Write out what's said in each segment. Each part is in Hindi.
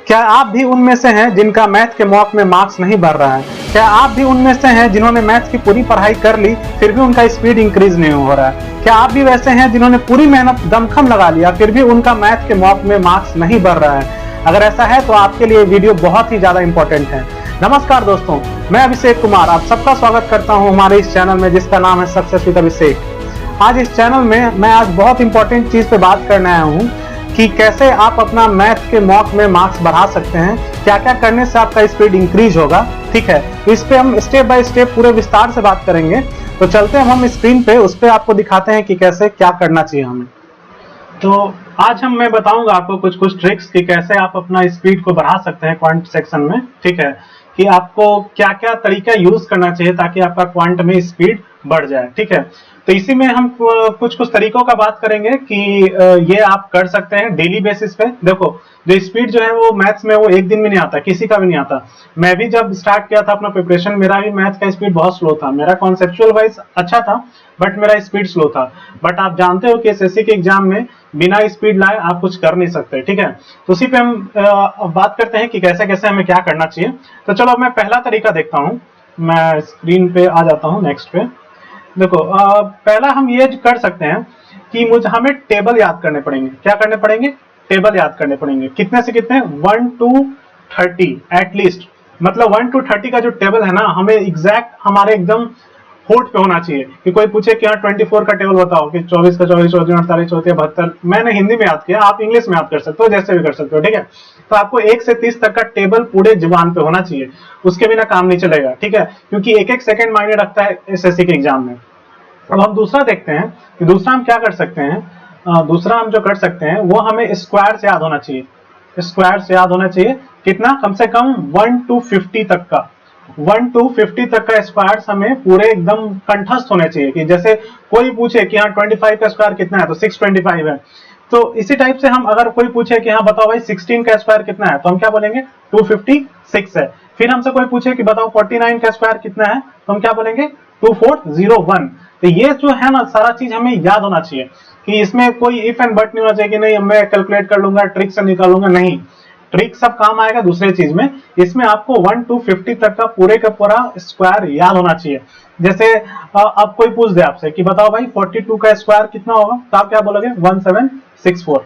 क्या आप भी उनमें से हैं जिनका मैथ के मॉक में मार्क्स नहीं बढ़ रहा है? क्या आप भी उनमें से हैं जिन्होंने मैथ की पूरी पढ़ाई कर ली फिर भी उनका स्पीड इंक्रीज नहीं हो रहा है? क्या आप भी वैसे हैं जिन्होंने पूरी मेहनत दमखम लगा लिया फिर भी उनका मैथ के मॉक में मार्क्स नहीं बढ़ रहा है? अगर ऐसा है तो आपके लिए वीडियो बहुत ही ज्यादा इंपॉर्टेंट है। नमस्कार दोस्तों, मैं अभिषेक कुमार आप सबका स्वागत करता हूं हमारे इस चैनल में जिसका नाम है सक्सेस विद अभिषेक। आज इस चैनल में मैं आज बहुत इंपॉर्टेंट चीज पे बात करने आया हूं कि कैसे आप अपना मैथ के मॉक में मार्क्स बढ़ा सकते हैं, क्या क्या करने से आपका स्पीड इंक्रीज होगा। ठीक है, इस पे हम स्टेप बाय स्टेप पूरे विस्तार से बात करेंगे। तो चलते हैं हम स्क्रीन पे, उस पे आपको दिखाते हैं कि कैसे क्या करना चाहिए हमें। तो आज मैं बताऊंगा आपको कुछ ट्रिक्स कि कैसे आप अपना स्पीड को बढ़ा सकते हैं क्वांट सेक्शन में। ठीक है, कि आपको क्या क्या तरीका यूज करना चाहिए ताकि आपका क्वांट में स्पीड बढ़ जाए। ठीक है, तो इसी में हम कुछ तरीकों का बात करेंगे कि ये आप कर सकते हैं डेली बेसिस पे। देखो, जो स्पीड जो है वो मैथ्स में वो एक दिन में नहीं आता, किसी का भी नहीं आता। मैं भी जब स्टार्ट किया था अपना प्रिपरेशन, मेरा भी मैथ का स्पीड बहुत स्लो था। मेरा कॉन्सेप्चुअल वाइज अच्छा था बट मेरा स्पीड स्लो था। बट आप जानते हो कि एसएससी के एग्जाम में बिना स्पीड लाए आप कुछ कर नहीं सकते। ठीक है, तो उसी पे हम बात करते हैं कि कैसे कैसे हमें क्या करना चाहिए। तो चलो मैं पहला तरीका देखता हूँ। मैं स्क्रीन पे आ जाता हूँ, नेक्स्ट पे। देखो, पहला हम ये कर सकते हैं कि हमें टेबल याद करने पड़ेंगे। क्या करने पड़ेंगे? टेबल याद करने पड़ेंगे। कितने से कितने? 1 to 30 एटलीस्ट। मतलब 1 to 30 का जो टेबल है ना, हमें एग्जैक्ट हमारे एकदम होठ पे होना चाहिए। कि कोई पूछे कि हाँ 24 का टेबल बताओ, कि 24 का 24, 24, 48, 34, 72। मैंने हिंदी में याद किया, आप इंग्लिश में याद कर सकते हो, जैसे भी कर सकते हो। ठीक है, तो आपको 1 से 30 तक का टेबल पूरे जुबान पे होना चाहिए, उसके बिना काम नहीं चलेगा। ठीक है, क्योंकि एक एक सेकंड मायने रखता है एसएससी के एग्जाम में। अब हम दूसरा देखते हैं कि दूसरा हम क्या कर सकते हैं। दूसरा हम जो कर सकते हैं वो हमें स्क्वायर से याद होना चाहिए। स्क्वायर से याद होना चाहिए कितना? कम से कम 1 to 50 तक का। 1 to 50 तक का स्क्वायर हमें पूरे एकदम कंठस्थ होने चाहिए। कि जैसे कोई पूछे कि हाँ 25 का स्क्वायर कितना है, तो 625 है। तो इसी टाइप से हम अगर कोई पूछे कि हाँ बताओ भाई 16 का स्क्वायर कितना है, तो हम क्या बोलेंगे? 256 है। फिर हमसे कोई पूछे कि बताओ 49 का स्क्वायर कितना है, तो हम क्या बोलेंगे? 2401। तो ये जो है ना, सारा चीज हमें याद होना चाहिए कि इसमें कोई इफ एंड बट नहीं होना चाहिए कि नहीं मैं कैलकुलेट कर लूंगा, ट्रिक से निकालूंगा। नहीं, ट्रिक सब काम आएगा दूसरे चीज में। इसमें आपको 1 to 50 तक का पूरे का पूरा स्क्वायर याद होना चाहिए। जैसे अब कोई पूछ दे आपसे कि बताओ भाई 42 का स्क्वायर कितना होगा, तो आप क्या बोलोगे? 1764।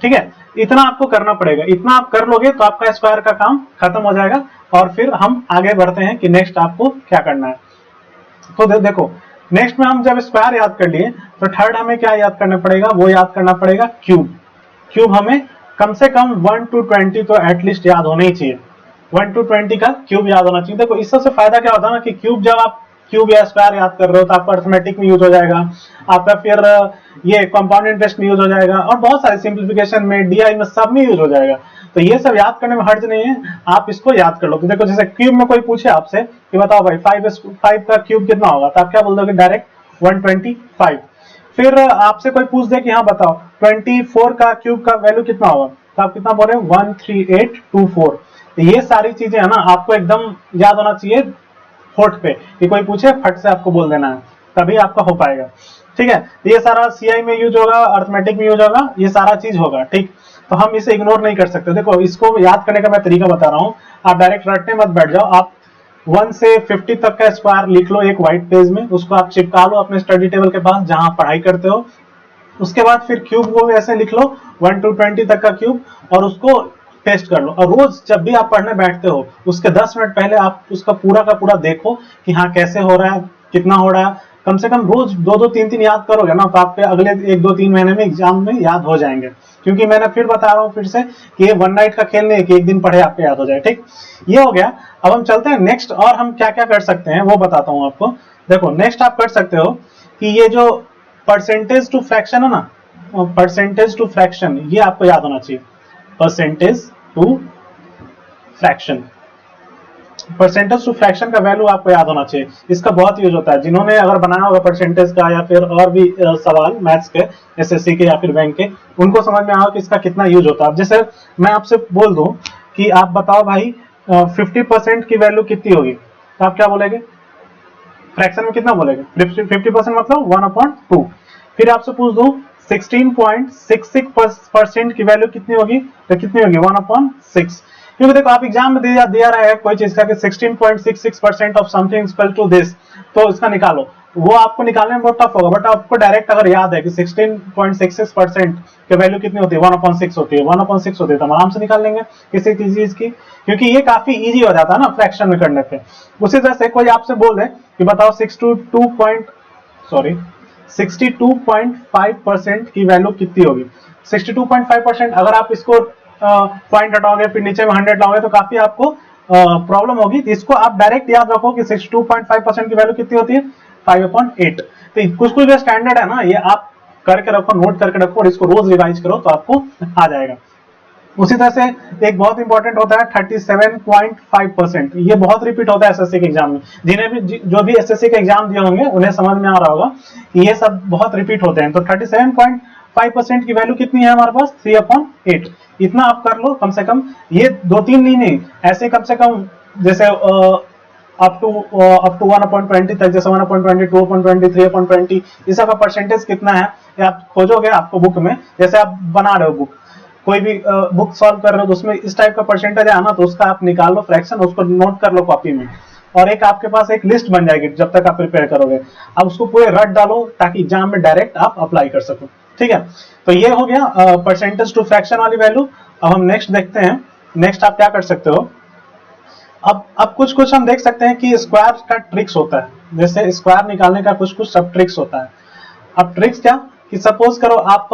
ठीक है, इतना आपको करना पड़ेगा। इतना आप कर लोगे तो आपका स्क्वायर का काम खत्म हो जाएगा। और फिर हम आगे बढ़ते हैं कि नेक्स्ट आपको क्या करना है। तो देखो, नेक्स्ट में हम जब स्क्वायर याद कर लिए तो थर्ड हमें क्या याद करना पड़ेगा? वो याद करना पड़ेगा क्यूब। क्यूब हमें कम से कम 1 to 20 तो एटलीस्ट याद होना ही चाहिए। 1 to 20 का क्यूब याद होना चाहिए। देखो, इससे फायदा क्या होता है ना कि क्यूब जब आप क्यूब या स्क्वायर याद कर रहे हो तो आपका अर्थमेटिक में यूज हो जाएगा, आपका फिर ये कंपाउंड इंटरेस्ट में यूज हो जाएगा, और बहुत सारे सिंप्लीफिकेशन में, डीआई में, सब में यूज हो जाएगा। तो ये सब याद करने में हर्ज नहीं है, आप इसको याद कर लो। तो देखो, जैसे क्यूब में कोई पूछे आपसे कि बताओ भाई 5 का क्यूब कितना होगा, तो आप क्या बोल दोगे? डायरेक्ट 125। फिर आपसे कोई पूछ दे कि हाँ बताओ 24 का क्यूब का वैल्यू कितना होगा, तो आप कितना बोल रहे हैं? 13824। तो ये सारी चीजें है ना, आपको एकदम याद होना चाहिए होठ पे। कि कोई पूछे फट से आपको बोल देना है, तभी आपका हो पाएगा। ठीक है, तो ये सारा सीआई में यूज होगा, अर्थमेटिक में यूज होगा, ये सारा चीज होगा। ठीक, तो हम इसे इग्नोर नहीं कर सकते। देखो, इसको याद करने का मैं तरीका बता रहा हूँ, आप डायरेक्ट रटने मत बैठ जाओ। आप 1 से 50 तक का स्क्वायर लिख लो एक व्हाइट पेज में, उसको आप चिपका लो अपने स्टडी टेबल के पास जहां पढ़ाई करते हो। उसके बाद फिर क्यूब को भी ऐसे लिख लो, 1 to 20 तक का क्यूब, और उसको टेस्ट कर लो। और रोज जब भी आप पढ़ने बैठते हो उसके 10 मिनट पहले आप उसका पूरा का पूरा देखो कि हाँ कैसे हो रहा है, कितना हो रहा है। कम से कम रोज 2-2, 3-3 याद करोगे ना, तो आपके अगले 1-2-3 महीने में एग्जाम में याद हो जाएंगे। क्योंकि मैंने फिर बता रहा हूँ फिर से कि ये वन नाइट का खेल नहीं है कि एक दिन पढ़े आपको याद हो जाए। ठीक, ये हो गया। अब हम चलते हैं नेक्स्ट, और हम क्या क्या कर सकते हैं वो बताता हूँ आपको। देखो, नेक्स्ट आप कर सकते हो कि ये जो परसेंटेज टू फ्रैक्शन है ना, परसेंटेज टू फ्रैक्शन, ये आपको याद होना चाहिए। Percentage to fraction, percentage to fraction का वैल्यू आपको याद होना चाहिए। इसका बहुत यूज होता है। जिन्होंने अगर बनाया होगा परसेंटेज का या फिर और भी सवाल मैथ्स के, एसएससी के या फिर बैंक के, उनको समझ में आया कि इसका कितना यूज होता है। अब जैसे मैं आपसे बोल दूं कि आप बताओ भाई 50% की वैल्यू कितनी होगी, तो आप क्या बोलेंगे? फ्रैक्शन में कितना बोलेंगे? 50% मतलब 1/2। फिर आपसे पूछ दूं 16.66% की वैल्यू कितनी होगी, तो कितनी होगी 1/6। क्योंकि देखो आप एग्जाम में दिया रहा है कोई चीज का कि 16.66% of something equal to this, तो इसका निकालो, वो आपको निकालने में बहुत टफ होगा, बट आपको डायरेक्ट अगर याद है कि 16.66% की वैल्यू कितनी होती है 1/6 होती है, 1/6 होती है, तो हम आराम से निकाल लेंगे किसी चीज की, क्योंकि ये काफी इजी हो जाता है ना फ्रैक्शन में करने पे। उसी तरह से कोई आपसे बोल दे कि बताओ 62.5% की वैल्यू कितनी होगी। 62.5% अगर आप इसको पॉइंट हटाओगे फिर नीचे में 100 लाओगे तो काफी आपको प्रॉब्लम होगी। इसको आप डायरेक्ट याद रखो कि 62.5% की वैल्यू कितनी होती है 5/8। तो कुछ कुछ जो स्टैंडर्ड है ना ये आप करके रखो, नोट करके रखो और इसको रोज रिवाइज करो तो आपको आ जाएगा। उसी तरह से एक बहुत इंपॉर्टेंट होता है 37.5%, ये बहुत रिपीट होता है एसएससी के एग्जाम में। जिन्हें भी जो भी एसएससी के एग्जाम दिए होंगे उन्हें समझ में आ रहा होगा कि ये सब बहुत रिपीट होते हैं। तो 37.5% की वैल्यू कितनी है हमारे पास 3/8। इतना आप कर लो कम से कम, ये 2-3 नहीं ऐसे कम से कम, जैसे अप टू 1/20 तक, जैसे 1/20, 2/20, 3/20, इस सब का परसेंटेज कितना है ये आप खोजोगे आपको बुक में। जैसे आप बना रहे हो बुक, कोई भी बुक सॉल्व कर रहे हो तो उसमें इस टाइप का परसेंटेज है ना, तो उसका आप निकाल लो फ्रैक्शन, उसको नोट कर लो कॉपी में, और एक आपके पास एक लिस्ट बन जाएगी जब तक आप प्रिपेयर करोगे। अब उसको पूरे रट डालो ताकि एग्जाम में डायरेक्ट आप अप्लाई कर सको। ठीक है, तो ये हो गया परसेंटेज टू फ्रैक्शन वाली वैल्यू। अब हम नेक्स्ट देखते हैं। नेक्स्ट आप क्या कर सकते हो, अब कुछ हम देख सकते हैं कि स्क्वायर का ट्रिक्स होता है, जैसे स्क्वायर निकालने का कुछ सब ट्रिक्स होता है। अब ट्रिक्स क्या कि सपोज करो आप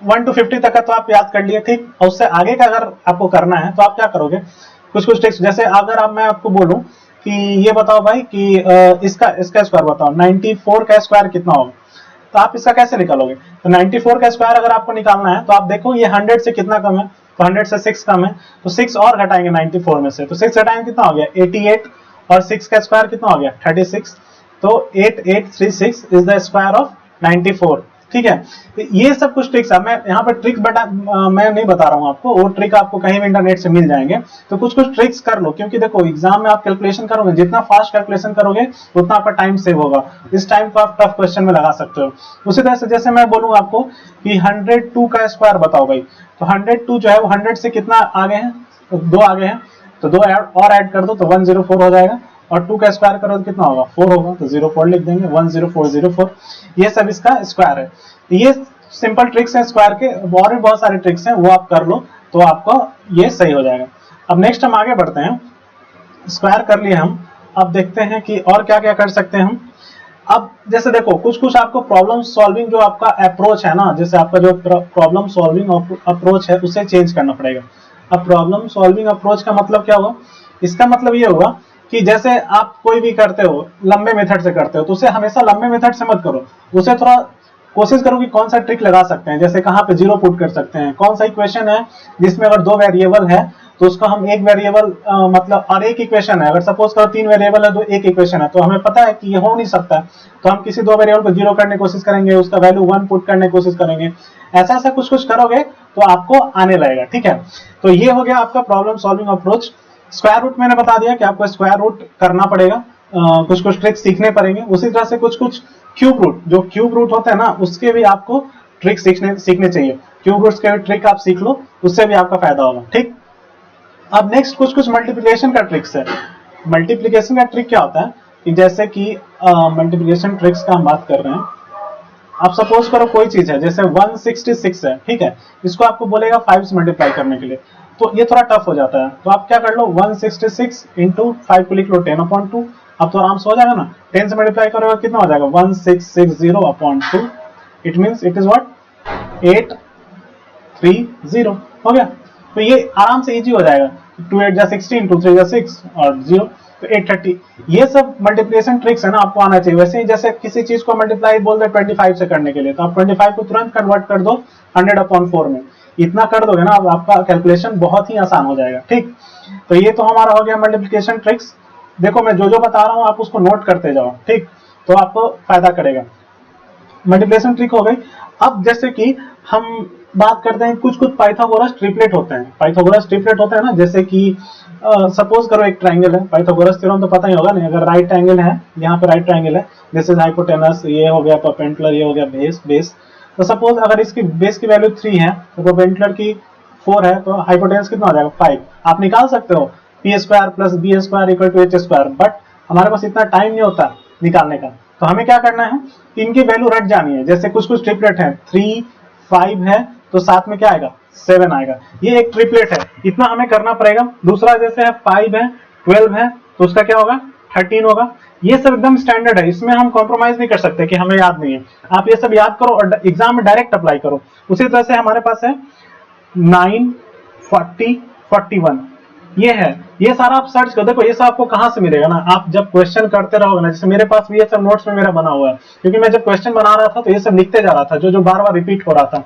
1 to 50 तक का तो आप याद कर लिए, ठीक, और उससे आगे का अगर आपको करना है तो आप क्या करोगे, कुछ ट्रिक्स। जैसे अगर मैं आपको बोलूं कि ये बताओ भाई कि इसका स्क्वायर बताओ, 94 का स्क्वायर कितना होगा, तो आप इसका कैसे निकालोगे। तो 94 का स्क्वायर अगर आपको निकालना है तो आप देखो ये 100 से कितना कम है, तो 100 से 6 कम है, तो 6 और घटाएंगे 94 में से, तो 6 घटाएंगे कितना हो गया 88, और 6 का स्क्वायर कितना हो गया 36, तो 8836 इज द स्क्वायर ऑफ 94। ठीक है, तो ये सब कुछ ट्रिक्स है। मैं यहाँ पे ट्रिक मैं नहीं बता रहा हूँ आपको, वो ट्रिक आपको कहीं भी इंटरनेट से मिल जाएंगे। तो कुछ ट्रिक्स कर लो, क्योंकि देखो एग्जाम में आप कैलकुलेशन करोगे, जितना फास्ट कैलकुलेशन करोगे उतना आपका टाइम सेव होगा। इस टाइम को आप टफ क्वेश्चन में लगा सकते हो। उसी तरह से जैसे मैं बोलूँ आपको कि 102 का स्क्वायर बताओ भाई, तो 102 जो है वो 100 से कितना आगे है, तो 2 आगे है, तो 2 और ऐड कर दो तो 104 हो जाएगा, और 2 का स्क्वायर करो तो कितना होगा 4 होगा, तो 04 लिख देंगे, 10404। ये सब इसका स्क्वायर है। ये सिंपल ट्रिक्स है स्क्वायर के, और भी बहुत सारे ट्रिक्स हैं, वो आप कर लो तो आपको ये सही हो जाएगा। अब नेक्स्ट हम आगे बढ़ते हैं। स्क्वायर कर लिए हम, अब देखते हैं कि और क्या क्या कर सकते हैं हम। अब जैसे देखो कुछ आपको प्रॉब्लम सॉल्विंग जो आपका अप्रोच है ना, जैसे आपका जो प्रॉब्लम सॉल्विंग अप्रोच है उसे चेंज करना पड़ेगा। अब प्रॉब्लम सॉल्विंग अप्रोच का मतलब क्या होगा, इसका मतलब ये होगा कि जैसे आप कोई भी करते हो लंबे मेथड से करते हो, तो उसे हमेशा लंबे मेथड से मत करो, उसे थोड़ा कोशिश करो कि कौन सा ट्रिक लगा सकते हैं। जैसे कहाँ पे जीरो पुट कर सकते हैं, कौन सा इक्वेशन है जिसमें अगर 2 वेरिएबल है तो उसको हम एक वेरिएबल मतलब, और एक इक्वेशन है, अगर सपोज करो 3 वेरिएबल है तो एक इक्वेशन है, तो हमें पता है कि ये हो नहीं सकता, तो हम किसी 2 वेरिएबल को जीरो करने की कोशिश करेंगे, उसका वैल्यू 1 पुट करने की कोशिश करेंगे। ऐसा कुछ करोगे तो आपको आने लगेगा। ठीक है, तो ये हो गया आपका problem solving approach. Square root मैंने बता दिया कि आपको स्क्वायर रूट करना पड़ेगा, कुछ ट्रिक्स सीखने पड़ेंगे। उसी तरह से कुछ क्यूब रूट, जो क्यूब रूट होता है ना, उसके भी आपको ट्रिक सीखने चाहिए। क्यूब रूट्स के ट्रिक आप सीख लो, उससे भी आपका फायदा होगा। ठीक, अब नेक्स्ट कुछ मल्टीप्लिकेशन का ट्रिक्स है। मल्टीप्लिकेशन का ट्रिक क्या होता है कि जैसे कि मल्टीप्लिकेशन ट्रिक्स का हम बात कर रहे हैं। आप सपोज करो कोई चीज है, जैसे 166 है, ठीक है, इसको आपको बोलेगा 5 से मल्टीप्लाई करने के लिए, तो ये थोड़ा टफ हो जाता है। तो आप क्या कर लो 166 इंटू 5 को लिख लो 10/2, अब तो आराम से हो जाएगा ना। 10 से मल्टीप्लाई करोगे कितना हो जाएगा 1660/2, it means it is what 830 हो गया। तो ये आराम से इजी हो जाएगा, 2 8 जा 16, 2 3 जा 6 और 0, तो 830। ये सब मल्टीप्लिकेशन ट्रिक्स है ना, आपको आना चाहिए। वैसे ही जैसे किसी चीज को मल्टीप्लाई बोल दे 25 से करने के लिए, तो आप 25 को तुरंत कन्वर्ट कर दो 100/4 में, इतना कर दोगे ना, अब आपका कैलकुलेशन बहुत ही आसान हो जाएगा। ठीक, तो ये तो हमारा हो गया मल्टीप्लिकेशन ट्रिक्स। देखो मैं जो बता रहा हूँ आप उसको नोट करते जाओ, ठीक, तो आपको फायदा करेगा। मल्टीप्लिकेशन ट्रिक हो गई। अब जैसे कि हम बात करते हैं कुछ पाइथागोरस ट्रिपलेट होते हैं। पाइथागोरस ट्रिपलेट होते हैं ना, जैसे कि सपोज करो एक ट्राइंगल है, पाइथागोरस थ्योरम तो पता ही होगा नहीं, अगर राइट ट्राइंगल है, यहाँ पे राइट ट्राइंगल है, दिस इज हाइपोटेनस, ये हो गया परपेंडिकुलर, ये हो गया बेस, तो सपोज अगर इसकी बेस की वैल्यू 3 है तो परपेंडिकुलर की 4 है, तो हाइपोटेनस कितना हो जाएगा 5। आप निकाल सकते हो P square plus B square equal to H square, but हमारे पास इतना टाइम नहीं होता निकालने का। तो हमें क्या करना है, इनकी वैल्यू रट जानी है। जैसे कुछ कुछ ट्रिपलेट है, 3 5 है तो साथ में क्या आएगा 7 आएगा, ये एक ट्रिपलेट है, इतना हमें करना पड़ेगा। दूसरा जैसे है 5 है 12 है तो उसका क्या होगा 13 होगा। ये सब एकदम स्टैंडर्ड है, इसमें हम कॉम्प्रोमाइज नहीं कर सकते कि हमें याद नहीं है। आप ये सब याद करो और एग्जाम में डायरेक्ट अप्लाई करो। उसी तरह से हमारे पास है 9 40 41, ये है, ये सारा आप सर्च कर देखो, ये सब आपको कहां से मिलेगा ना, आप जब क्वेश्चन करते रहोगे ना। जैसे मेरे पास भी ये सब नोट्स में मेरा बना हुआ है, क्योंकि मैं जब क्वेश्चन बना रहा था तो ये सब लिखते जा रहा था, जो बार बार रिपीट हो रहा था।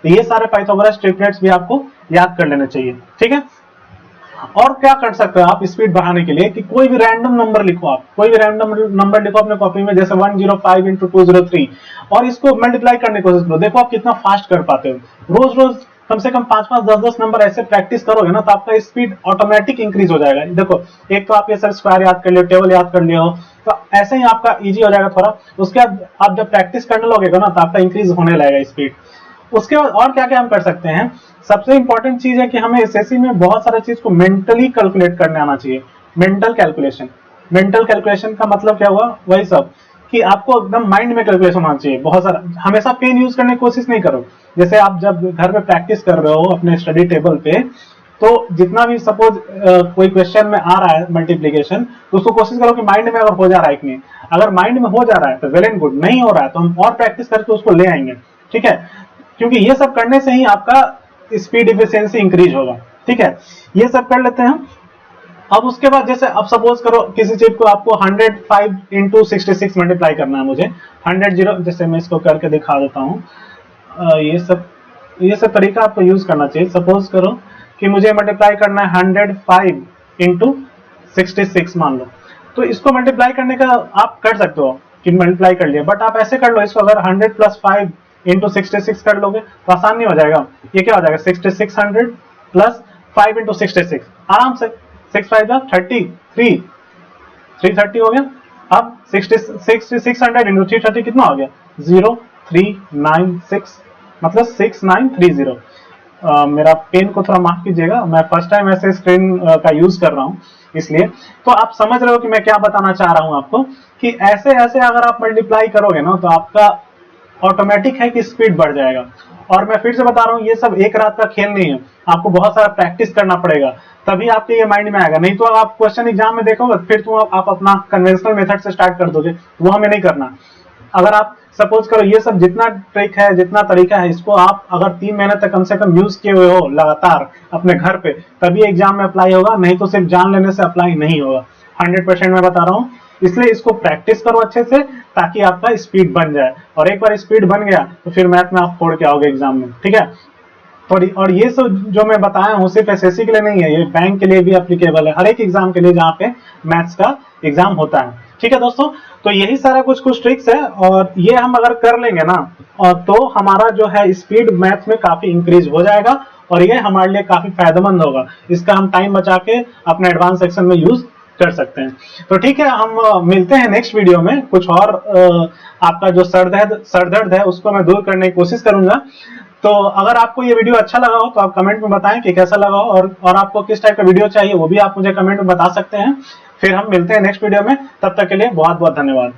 तो ये सारे पाइथागोरस ट्रिपलेट्स भी आपको याद कर लेने चाहिए, ठीक है। और क्या कर सकते हो आप स्पीड बढ़ाने के लिए, कि कोई भी रैंडम नंबर लिखो, आप कोई भी रैंडम नंबर लिखो अपने कॉपी में, जैसे 105 इंटू 203, और इसको मल्टीप्लाई करने की कोशिश करो, देखो आप कितना फास्ट कर पाते हो। रोज रोज कम से कम 5-5 10-10 नंबर ऐसे प्रैक्टिस करोगे ना, तो आपका स्पीड ऑटोमेटिक इंक्रीज हो जाएगा। देखो एक तो आप ये सर स्क्वायर याद कर लियो, टेबल याद कर लियो, तो ऐसे ही आपका इजी हो जाएगा थोड़ा। उसके बाद आप जब प्रैक्टिस करने लगेगा ना, तो आपका इंक्रीज होने लगेगा स्पीड। उसके बाद और क्या क्या हम कर सकते हैं, सबसे इंपॉर्टेंट चीज है कि हमें एसएससी में बहुत सारे चीज को मेंटली कैलकुलेट करने आना चाहिए। मेंटल कैलकुलेशन, मेंटल कैलकुलेशन का मतलब क्या हुआ, वही सब कि आपको एकदम माइंड में कैलकुलेशन होना चाहिए बहुत सारा। हमेशा पेन यूज करने की कोशिश नहीं करो। जैसे आप जब घर पे प्रैक्टिस कर रहे हो अपने स्टडी टेबल पे, तो जितना भी सपोज कोई क्वेश्चन में आ रहा है मल्टीप्लीकेशन, तो उसको कोशिश करो कि माइंड में अगर हो जा रहा है कि नहीं। अगर माइंड में हो जा रहा है तो वेल एंड गुड, नहीं हो रहा है तो हम और प्रैक्टिस करके उसको ले आएंगे, ठीक है। क्योंकि ये सब करने से ही आपका स्पीड इफिशियंसी इंक्रीज होगा, ठीक है। ये सब कर लेते हैं। अब उसके बाद जैसे अब सपोज करो किसी चीज को आपको 105 इंटू 66 मल्टीप्लाई करना है मुझे, 100, जैसे मैं इसको करके दिखा देता हूँ। ये सब तरीका आपको यूज करना चाहिए। सपोज करो कि मुझे मल्टीप्लाई करना है 105 इंटू 66 मान लो, तो इसको मल्टीप्लाई करने का आप कर सकते हो कि मल्टीप्लाई कर लिया, बट आप ऐसे कर लो इसको, अगर 100 प्लस 5 इंटू 66 कर लोगे तो आसान नहीं हो जाएगा। ये क्या हो जाएगा 6600 प्लस 5 इंटू 66, आराम से 6 5 33, 330 हो गया। अब 600 इंटू 330 कितना हो गया 0396, मतलब 6930। मेरा पेन को थोड़ा माफ कीजिएगा, मैं फर्स्ट टाइम ऐसे स्क्रीन का यूज कर रहा हूँ इसलिए। तो आप समझ रहे हो कि मैं क्या बताना चाह रहा हूँ आपको, कि ऐसे ऐसे अगर आप मल्टीप्लाई करोगे ना तो आपका ऑटोमेटिक है कि स्पीड बढ़ जाएगा। और मैं फिर से बता रहा हूँ, ये सब एक रात का खेल नहीं है, आपको बहुत सारा प्रैक्टिस करना पड़ेगा, तभी आपके ये माइंड में आएगा। नहीं तो आप क्वेश्चन एग्जाम में देखोगे फिर तो आप अपना कन्वेंशनल मेथड से स्टार्ट कर दोगे, वो हमें नहीं करना। अगर आप सपोज करो ये सब जितना ट्रिक है, जितना तरीका है, इसको आप अगर 3 महीने तक कम से कम यूज किए हुए हो लगातार अपने घर पे, तभी एग्जाम में अप्लाई होगा, नहीं तो सिर्फ जान लेने से अप्लाई नहीं होगा। 100% मैं बता रहा हूँ। इसलिए इसको प्रैक्टिस करो अच्छे से, ताकि आपका स्पीड बन जाए। और एक बार स्पीड बन गया तो फिर मैथ में आप फोड़ के आओगे एग्जाम में, ठीक है। और ये सब जो मैं बताया हूँ सिर्फ एसएससी के लिए नहीं है, ये बैंक के लिए भी एप्लीकेबल है, हर एक एग्जाम के लिए जहाँ पे मैथ्स का एग्जाम होता है, ठीक है दोस्तों। तो यही सारा कुछ ट्रिक्स है, और ये हम अगर कर लेंगे ना, और तो हमारा जो है स्पीड मैथ्स में काफी इंक्रीज हो जाएगा, और ये हमारे लिए काफी फायदेमंद होगा। इसका हम टाइम बचा के अपने एडवांस सेक्शन में यूज कर सकते हैं। तो ठीक है, हम मिलते हैं नेक्स्ट वीडियो में। कुछ और आपका जो सरदर्द है उसको मैं दूर करने की कोशिश करूंगा। तो अगर आपको ये वीडियो अच्छा लगा हो तो आप कमेंट में बताएं कि कैसा लगा हो, और आपको किस टाइप का वीडियो चाहिए वो भी आप मुझे कमेंट में बता सकते हैं। फिर हम मिलते हैं नेक्स्ट वीडियो में, तब तक के लिए बहुत बहुत धन्यवाद।